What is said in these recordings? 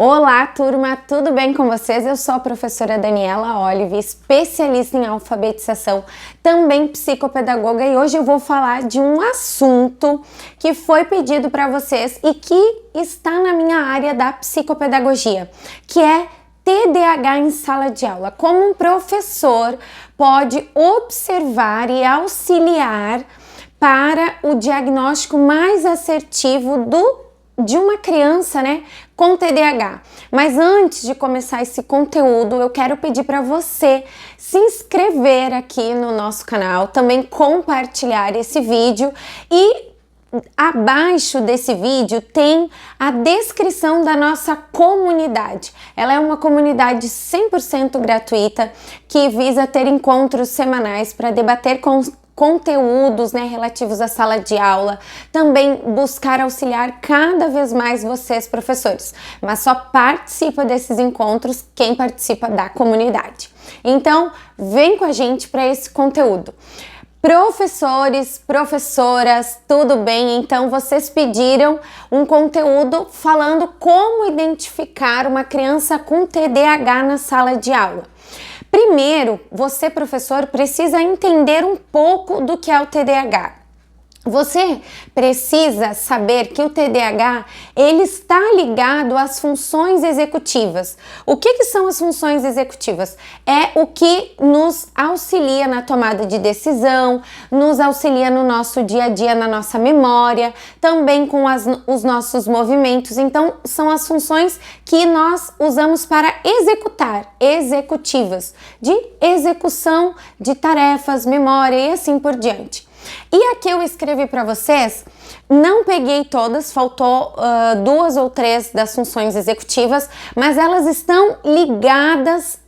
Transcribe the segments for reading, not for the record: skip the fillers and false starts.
Olá, turma, tudo bem com vocês? Eu sou a professora Daniela Olive, especialista em alfabetização, também psicopedagoga, e hoje eu vou falar de um assunto que foi pedido para vocês e que está na minha área da psicopedagogia, que é TDAH em sala de aula. Como um professor pode observar e auxiliar para o diagnóstico mais assertivo de uma criança, né, com TDAH. Mas antes de começar esse conteúdo, eu quero pedir para você se inscrever aqui no nosso canal, também compartilhar esse vídeo e abaixo desse vídeo tem a descrição da nossa comunidade. Ela é uma comunidade 100% gratuita que visa ter encontros semanais para debater conteúdos, né, relativos à sala de aula, também buscar auxiliar cada vez mais vocês, professores, mas só participa desses encontros quem participa da comunidade. Então, vem com a gente para esse conteúdo. Professores, professoras, tudo bem? Então, vocês pediram um conteúdo falando como identificar uma criança com TDAH na sala de aula. Primeiro, você, professor, precisa entender um pouco do que é o TDAH. Você precisa saber que o TDAH, ele está ligado às funções executivas. O que são as funções executivas? É o que nos auxilia na tomada de decisão, nos auxilia no nosso dia a dia, na nossa memória, também com os nossos movimentos. Então, são as funções que nós usamos para executar, executivas, de execução de tarefas, memória e assim por diante. E aqui eu escrevi para vocês, não peguei todas, faltou 2 ou 3 das funções executivas, mas elas estão ligadas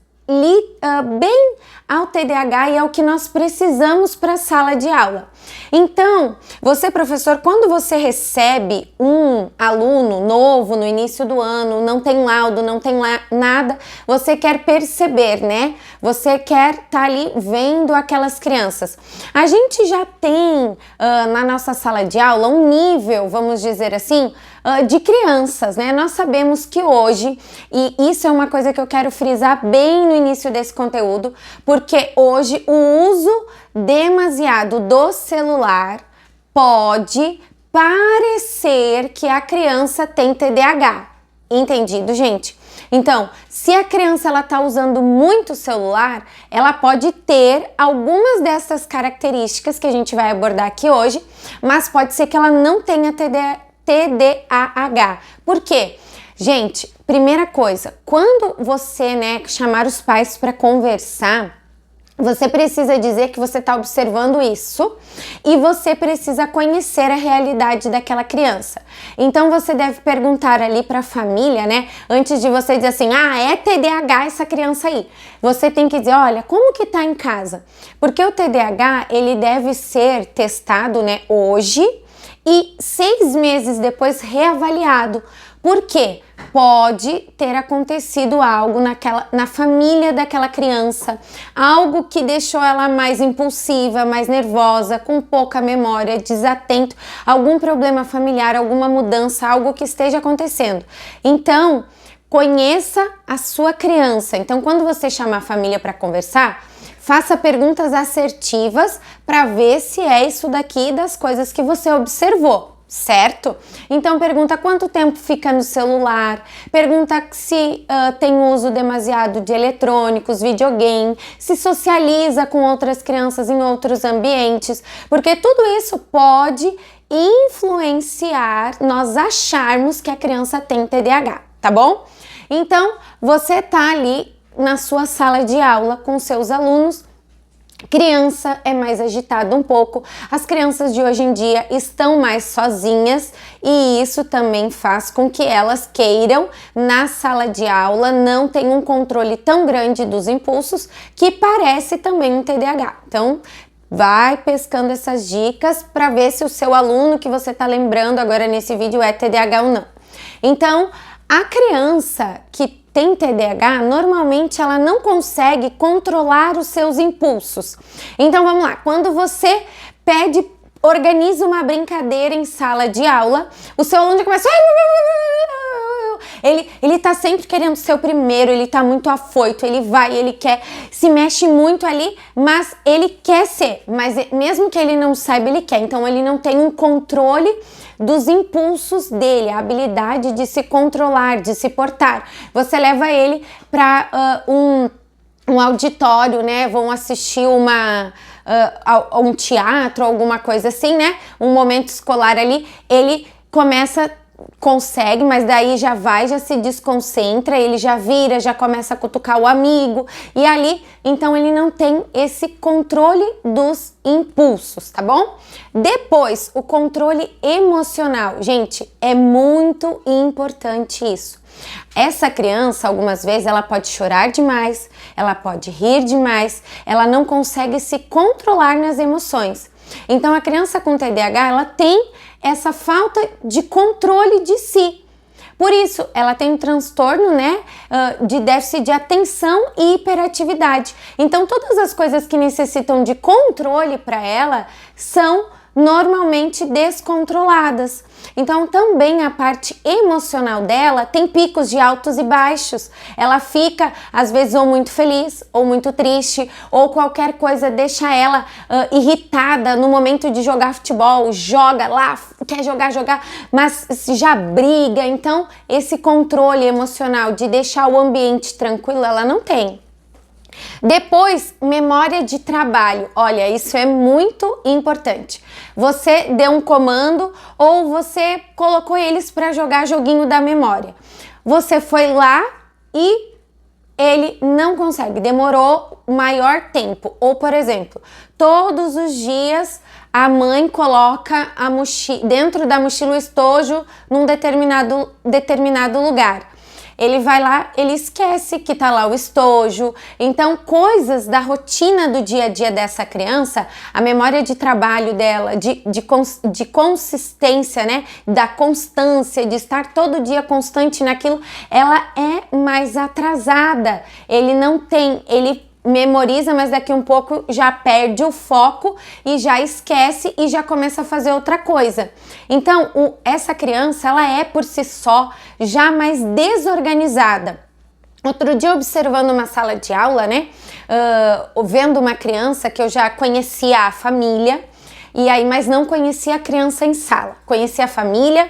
bem ao TDAH e ao que nós precisamos para a sala de aula. Então, você, professor, quando você recebe um aluno novo no início do ano, não tem laudo, não tem nada, você quer perceber, né? Você quer estar ali vendo aquelas crianças. A gente já tem na nossa sala de aula um nível, vamos dizer assim, de crianças, né? Nós sabemos que hoje, e isso é uma coisa que eu quero frisar bem no início desse conteúdo, porque hoje o uso demasiado do celular pode parecer que a criança tem TDAH. Entendido, gente? Então, se a criança ela tá usando muito o celular, ela pode ter algumas dessas características que a gente vai abordar aqui hoje, mas pode ser que ela não tenha TDAH. Por quê? Gente, primeira coisa, quando você, né, chamar os pais para conversar, você precisa dizer que você está observando isso e você precisa conhecer a realidade daquela criança. Então, você deve perguntar ali para a família, né? Antes de você dizer assim, é TDAH essa criança aí. Você tem que dizer, olha, como que tá em casa? Porque o TDAH, ele deve ser testado, né, hoje e 6 meses depois reavaliado. Por quê? Pode ter acontecido algo na família daquela criança, algo que deixou ela mais impulsiva, mais nervosa, com pouca memória, desatento, algum problema familiar, alguma mudança, algo que esteja acontecendo. Então, conheça a sua criança. Então, quando você chamar a família para conversar, faça perguntas assertivas para ver se é isso daqui das coisas que você observou. Certo? Então pergunta quanto tempo fica no celular, pergunta se tem uso demasiado de eletrônicos, videogame, se socializa com outras crianças em outros ambientes, porque tudo isso pode influenciar nós acharmos que a criança tem TDAH, tá bom? Então você tá ali na sua sala de aula com seus alunos. Criança é mais agitada um pouco, as crianças de hoje em dia estão mais sozinhas e isso também faz com que elas queiram, na sala de aula, não tenham um controle tão grande dos impulsos que parece também um TDAH. Então, vai pescando essas dicas para ver se o seu aluno que você está lembrando agora nesse vídeo é TDAH ou não. Então, a criança que tem TDAH, normalmente ela não consegue controlar os seus impulsos. Então vamos lá, quando você organiza uma brincadeira em sala de aula, o seu aluno já começa ele tá sempre querendo ser o primeiro, ele tá muito afoito, ele vai, ele quer, se mexe muito ali, mas ele quer ser, mas mesmo que ele não saiba, ele quer, então ele não tem um controle dos impulsos dele, a habilidade de se controlar, de se portar. Você leva ele para um auditório, né? Vão assistir um teatro, alguma coisa assim, né? Um momento escolar ali, ele consegue, mas daí já se desconcentra, ele já vira, já começa a cutucar o amigo, e ali, então ele não tem esse controle dos impulsos, tá bom? Depois, o controle emocional. Gente, é muito importante isso. Essa criança, algumas vezes, ela pode chorar demais, ela pode rir demais, ela não consegue se controlar nas emoções. Então, a criança com TDAH, ela tem essa falta de controle de si. Por isso, ela tem um transtorno, né, de déficit de atenção e hiperatividade. Então, todas as coisas que necessitam de controle para ela são normalmente descontroladas. Então, também a parte emocional dela tem picos de altos e baixos. Ela fica, às vezes, ou muito feliz, ou muito triste, ou qualquer coisa deixa ela irritada no momento de jogar futebol, joga lá, quer jogar, mas já briga. Então, esse controle emocional de deixar o ambiente tranquilo, ela não tem. Depois, memória de trabalho. Olha, isso é muito importante. Você deu um comando ou você colocou eles para jogar joguinho da memória. Você foi lá e ele não consegue, demorou maior tempo. Ou, por exemplo, todos os dias a mãe coloca dentro da mochila o estojo num determinado lugar. Ele vai lá, ele esquece que tá lá o estojo. Então, coisas da rotina do dia a dia dessa criança, a memória de trabalho dela, de consistência, né? Da constância, de estar todo dia constante naquilo, ela é mais atrasada. Ele não tem, ele memoriza, mas daqui um pouco já perde o foco e já esquece e já começa a fazer outra coisa. Então, essa criança, ela é por si só já mais desorganizada. Outro dia, observando uma sala de aula, né, vendo uma criança que eu já conhecia a família, e aí, mas não conhecia a criança em sala, conhecia a família,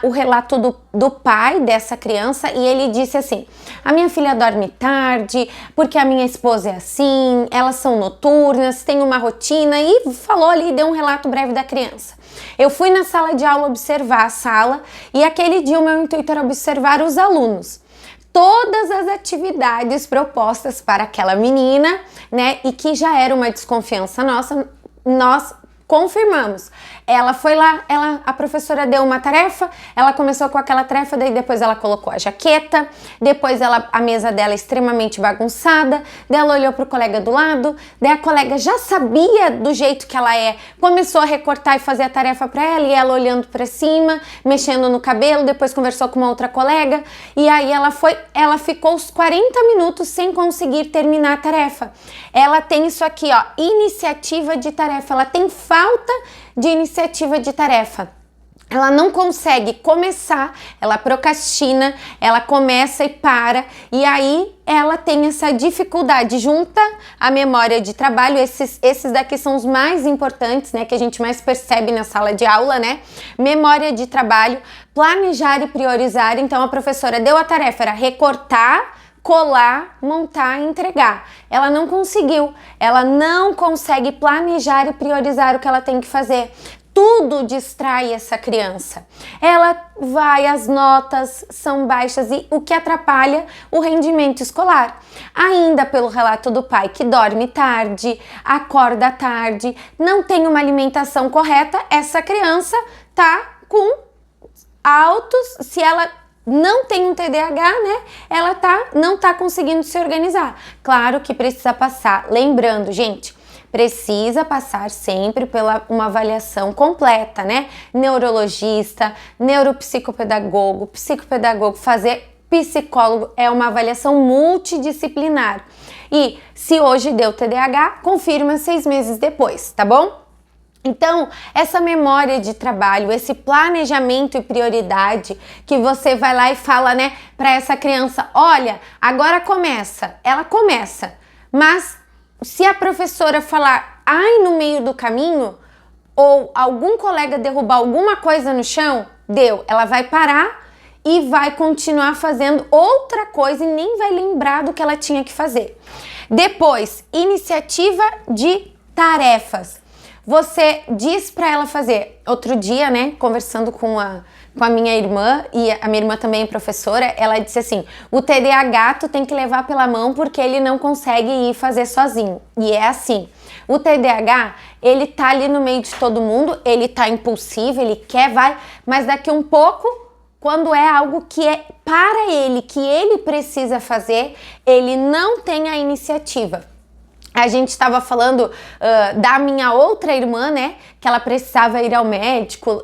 o relato do pai dessa criança, e ele disse assim: a minha filha dorme tarde, porque a minha esposa é assim, elas são noturnas, tem uma rotina, e falou ali, deu um relato breve da criança. Eu fui na sala de aula observar a sala, e aquele dia o meu intuito era observar os alunos. Todas as atividades propostas para aquela menina, né, e que já era uma desconfiança nossa, nós confirmamos. Ela foi lá, a professora deu uma tarefa, ela começou com aquela tarefa, daí depois ela colocou a jaqueta, depois a mesa dela extremamente bagunçada, daí ela olhou pro colega do lado, daí a colega já sabia do jeito que ela é, começou a recortar e fazer a tarefa para ela, e ela olhando para cima, mexendo no cabelo, depois conversou com uma outra colega, e aí ela ficou os 40 minutos sem conseguir terminar a tarefa. Ela tem isso aqui, ó, iniciativa de tarefa, ela tem falta de iniciativa de tarefa. Ela não consegue começar, ela procrastina, ela começa e para, e aí ela tem essa dificuldade, junta a memória de trabalho, esses daqui são os mais importantes, né, que a gente mais percebe na sala de aula, né, memória de trabalho, planejar e priorizar. Então a professora deu a tarefa, era recortar, colar, montar e entregar. Ela não conseguiu, ela não consegue planejar e priorizar o que ela tem que fazer. Tudo distrai essa criança. Ela vai, as notas são baixas e o que atrapalha o rendimento escolar. Ainda pelo relato do pai que dorme tarde, acorda tarde, não tem uma alimentação correta, essa criança tá com altos, se ela não tem um TDAH, né? Ela não tá conseguindo se organizar. Claro que precisa passar. Lembrando, gente, precisa passar sempre pela uma avaliação completa, né? Neurologista, neuropsicopedagogo, psicopedagogo, fazer psicólogo, é uma avaliação multidisciplinar. E se hoje deu TDAH, confirma 6 meses depois, tá bom? Então, essa memória de trabalho, esse planejamento e prioridade que você vai lá e fala, né, para essa criança, olha, agora começa, ela começa, mas se a professora falar, ai, no meio do caminho, ou algum colega derrubar alguma coisa no chão, deu, ela vai parar e vai continuar fazendo outra coisa e nem vai lembrar do que ela tinha que fazer. Depois, iniciativa de tarefas. Você diz para ela fazer. Outro dia, né, conversando com a minha irmã, e a minha irmã também é professora, ela disse assim, o TDAH tu tem que levar pela mão porque ele não consegue ir fazer sozinho. E é assim, o TDAH, ele tá ali no meio de todo mundo, ele tá impulsivo, ele quer, vai, mas daqui um pouco, quando é algo que é para ele, que ele precisa fazer, ele não tem a iniciativa. A gente estava falando da minha outra irmã, né, que ela precisava ir ao médico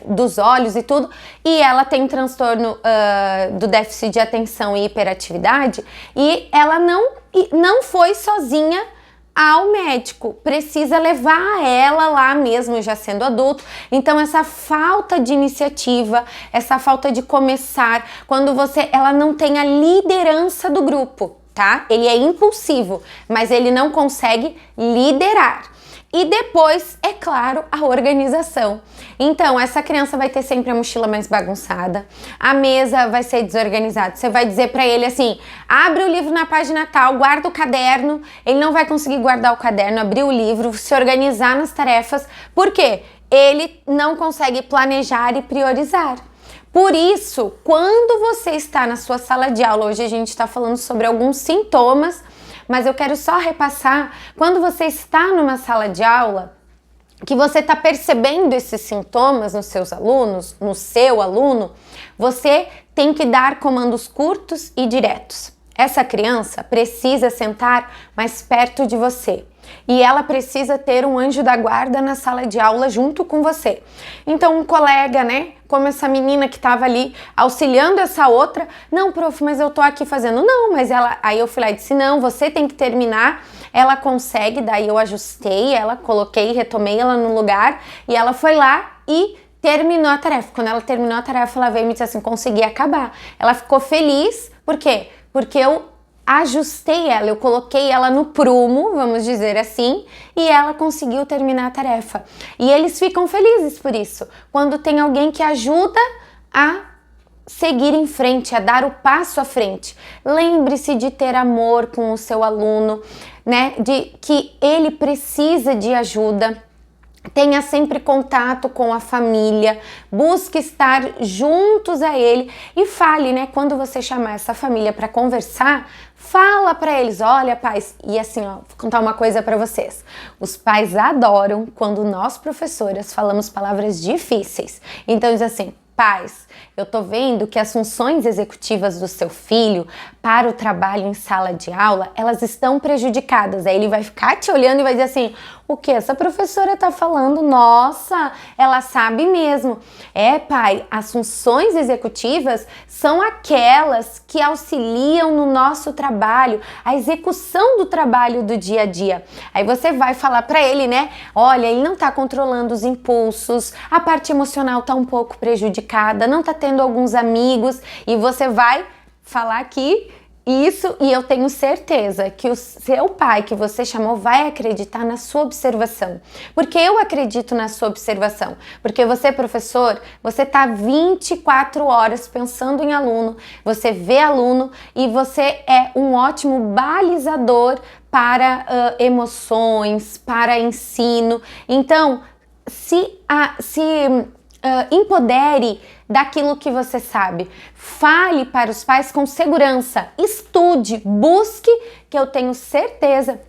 dos olhos e tudo, e ela tem transtorno do déficit de atenção e hiperatividade, e ela não foi sozinha ao médico, precisa levar ela lá mesmo, já sendo adulto. Então essa falta de iniciativa, essa falta de começar, quando ela não tem a liderança do grupo, tá? Ele é impulsivo, mas ele não consegue liderar. E depois, é claro, a organização. Então, essa criança vai ter sempre a mochila mais bagunçada, a mesa vai ser desorganizada. Você vai dizer para ele assim, abre o livro na página tal, guarda o caderno. Ele não vai conseguir guardar o caderno, abrir o livro, se organizar nas tarefas. Por quê? Ele não consegue planejar e priorizar. Por isso, quando você está na sua sala de aula, hoje a gente está falando sobre alguns sintomas, mas eu quero só repassar, quando você está numa sala de aula, que você está percebendo esses sintomas nos seus alunos, no seu aluno, você tem que dar comandos curtos e diretos. Essa criança precisa sentar mais perto de você. E ela precisa ter um anjo da guarda na sala de aula junto com você. Então um colega, né, como essa menina que estava ali auxiliando essa outra, não, prof, mas eu tô aqui fazendo, não, mas ela, aí eu fui lá e disse, não, você tem que terminar, ela consegue, daí eu ajustei ela, coloquei, retomei ela no lugar e ela foi lá e terminou a tarefa. Quando ela terminou a tarefa, ela veio e me disse assim, consegui acabar. Ela ficou feliz, por quê? Porque eu ajustei ela, eu coloquei ela no prumo, vamos dizer assim, e ela conseguiu terminar a tarefa. E eles ficam felizes por isso, quando tem alguém que ajuda a seguir em frente, a dar o passo à frente. Lembre-se de ter amor com o seu aluno, né? De que ele precisa de ajuda. Tenha sempre contato com a família, busque estar juntos a ele e fale, né? Quando você chamar essa família para conversar, fala para eles, olha, pais, e assim, ó, vou contar uma coisa para vocês. Os pais adoram quando nós, professoras, falamos palavras difíceis. Então diz assim, pais, eu tô vendo que as funções executivas do seu filho para o trabalho em sala de aula, elas estão prejudicadas. Aí ele vai ficar te olhando e vai dizer assim, o que essa professora tá falando? Nossa, ela sabe mesmo. É, pai, as funções executivas são aquelas que auxiliam no nosso trabalho, a execução do trabalho do dia a dia. Aí você vai falar para ele, né? Olha, ele não tá controlando os impulsos, a parte emocional tá um pouco prejudicada, não tá tendo alguns amigos, e você vai falar aqui isso, e eu tenho certeza que o seu pai que você chamou vai acreditar na sua observação, porque eu acredito na sua observação, porque você, professor, você tá 24 horas pensando em aluno, você vê aluno e você é um ótimo balizador para emoções, para ensino. Então, empodere daquilo que você sabe. Fale para os pais com segurança. Estude, busque, que eu tenho certeza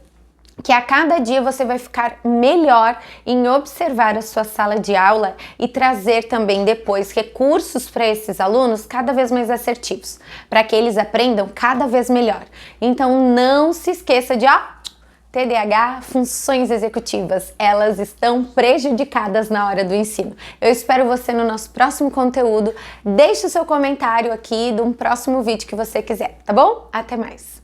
que a cada dia você vai ficar melhor em observar a sua sala de aula e trazer também depois recursos para esses alunos cada vez mais assertivos, para que eles aprendam cada vez melhor. Então não se esqueça de TDAH, funções executivas, elas estão prejudicadas na hora do ensino. Eu espero você no nosso próximo conteúdo. Deixe o seu comentário aqui de um próximo vídeo que você quiser, tá bom? Até mais!